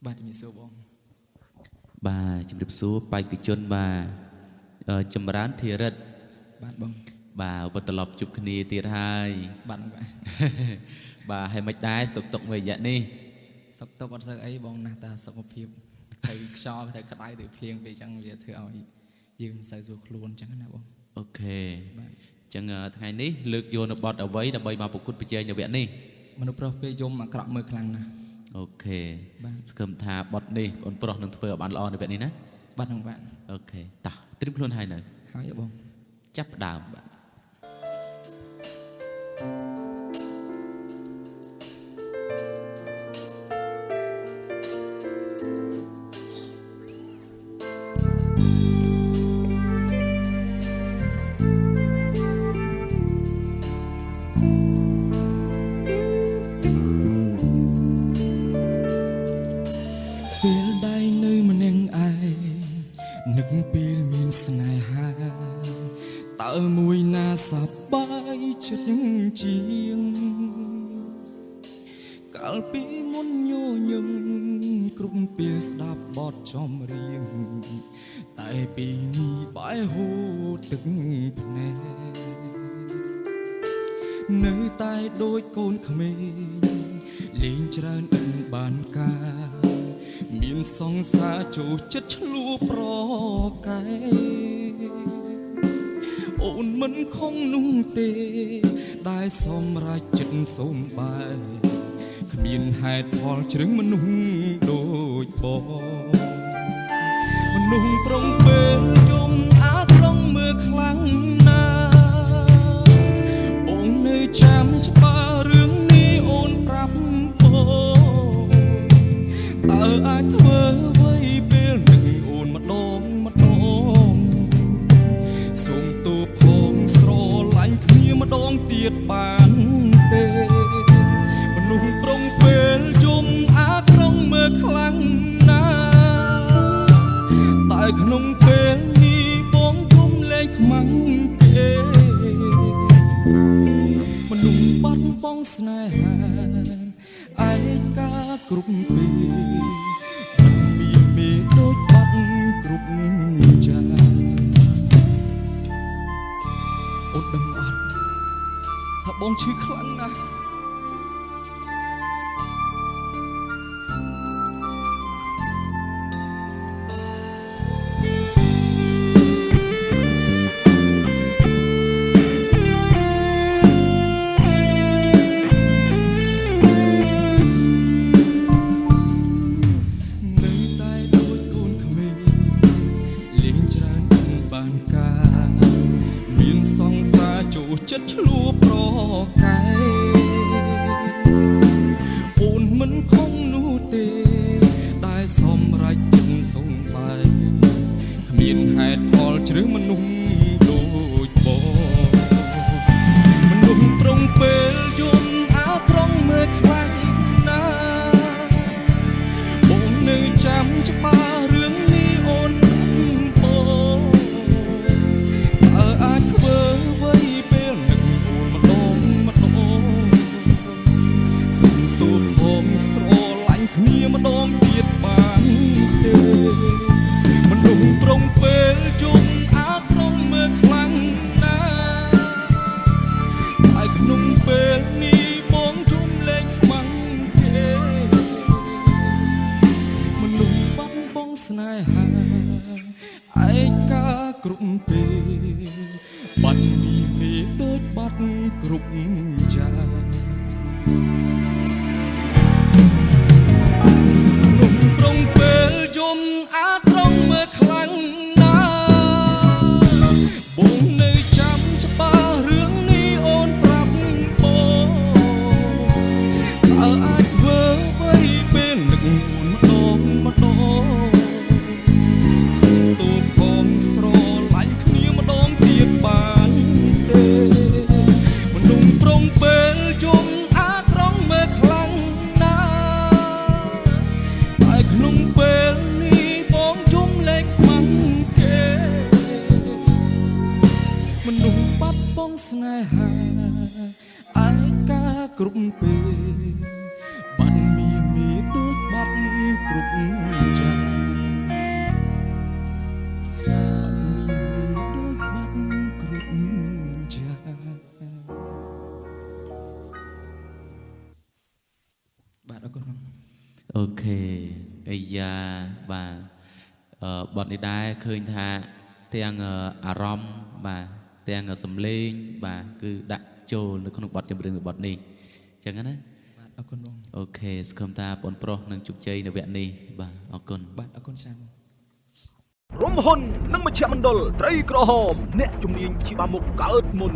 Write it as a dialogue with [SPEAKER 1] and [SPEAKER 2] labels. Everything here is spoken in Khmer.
[SPEAKER 1] បាទជំរាបសួរបង
[SPEAKER 2] បាទជំរាបសួរបេក្ខជនបាទចម្រើនធីរិទ្ធ
[SPEAKER 1] បាទបង
[SPEAKER 2] បាទឧបត្រឡប់ជួបគ្នាទៀតហើយ
[SPEAKER 1] បាទ
[SPEAKER 2] បាទហើយមិនដែរសុខទុក្ខមួយរយៈនេះ
[SPEAKER 1] សុខទុក្ខអត់សូវអីបងណាស់តាសុខភាពទៅខ្យល់ទៅក្តៅទៅភ្លៀងទៅអញ្ចឹងវាធ្វើឲ្យយើងមិនសូវស្រួលខ្លួនអញ្ចឹងណាបង
[SPEAKER 2] អូខេបាទអញ្ចឹងថ្ងៃនេះលើកយកនៅបទអ្វីដើម្បីមកប្រកួតប្រជែងនៅវគ្គនេះ
[SPEAKER 1] មនុស្សប្រុសពេលយំអាក្រក់មើលខ្លាំងណាស់
[SPEAKER 2] អូខេស្គមថាបទនេះបងប្រុសនឹងធ្វើឲ្យបានល្អនៅវគ្គនេះណា
[SPEAKER 1] បាទនឹងបាទ
[SPEAKER 2] អូខេតោះត្រៀមខ្លួនហើយនៅ
[SPEAKER 1] ហើយបង
[SPEAKER 2] ចាប់ផ្ដើមបាទ
[SPEAKER 1] ពេលដៃនៅម្នាក់ឯងនឹកពេលមានស្នេហាតើមួយណាសប្បាយចិត្តជាងកាលពីមុនញញឹមគ្រប់ពេលស្ដាប់បទចម្រៀងតែពីនេះបែរហូរទឹកភ្នែកនៅតែដូចកូនក្មេងលេងច្រើនអិនបានការមានសង្សារចូលចិត្តឆ្លួប្រកែអូនមិនខំនោះទេដែលសម្រេចចិត្តសូមបែគ្មានហេតុផលជ្រឹងមនុស្សដូចបងមនុស្សប្រុងពេលយំអាត្រង់មើលខ្លាំងណាបងនៅចាំច្បាស់រឿងនេះអូនប្រាប់បងតើអាចធ្វើអ្វីពេលនឹកអូនម្ដងសូមទូផងស្រឡាញ់គ្នាម្ដងទៀតបានទេមនុស្សប្រុងពេលយំអាត្រង់មើលខ្លាំងណាតែក្នុងពេលនេះបងគុំលែងខ្មាំងគេមនុស្សបាត់បង់ស្នេហាឯកាគ្រប់ពេលមិនមានមេដូចបាត់គ្រប់ចាអូនដឹងអត់ថាបងឈឺខ្លាំងណាស់ចិត្តឆ្លួប្រកែអូនមិនខំនោះទេដែលសម្រេចចិត្តសូមបែគ្មានហេតុផលជ្រឹងមនុស្សដូចបងមនុស្សប្រុងពេលយំអាត្រង់មើលខ្លាំងណាបងនៅចាំច្បាស់រឿងនេះអូនបងតើអាចធ្វើអ្វីស្រឡាញ់គ្នាម្ដងទៀតបានទេមនុស្សប្រុងពេលយំអាត្រង់មើលខ្លាំងណាតែក្នុងពេលនេះបងជុំលែងខ្មាំងគេមនុស្សបាត់បង់ស្នេហាឯកាគ្រប់ពេលបាត់មានមេដូចបាត់គ្រប់ចាប្រុងពេលយំអាត្រង់មើលខ្លាំងណាបងនៅចាំច្បាស់រឿងនេះអូនប្រាប់បងតើអាចធ្វើអ្វីពេលនឹកអូនម្ដងសូមទូផងស្រឡាញ់គ្នាម្ដងទៀតបានទេមនុស្សប្រុងពេលយំអាត្រង់មើលខ្លាំងក្នុងពេលនេះបងជុំលែងខ្មាំងគេមនុស្សបាត់បង់ស្នេហាឯកាគ្រប់ពេលបាត់មានមេដូចបា ត់គ្រប់យ៉ាងដូចបាត់គ្រប់យ៉ាងបាទអរគុណបង
[SPEAKER 2] អូខេអាយ៉ាបាទបទនេះដែរឃើញថាទាំងអារម្មណ៍បាទទាំងសំឡេងបាទគឺដាក់ចូលនៅក្នុងបទចម្រៀងរបស់នេះអញ្ចឹងណា
[SPEAKER 1] បាទអរគុណបង
[SPEAKER 2] អូខេសង្ឃឹមថាបងប្រុសនឹងជោគជ័យនៅវគ្គនេះបាទអរគុណ
[SPEAKER 1] បាទអរគុណច្រើនបង
[SPEAKER 3] រំហ៊ុននិងមជ្ឈមណ្ឌលត្រីក្រហមអ្នកជំនាញព្យាបាលមុខកើតមុន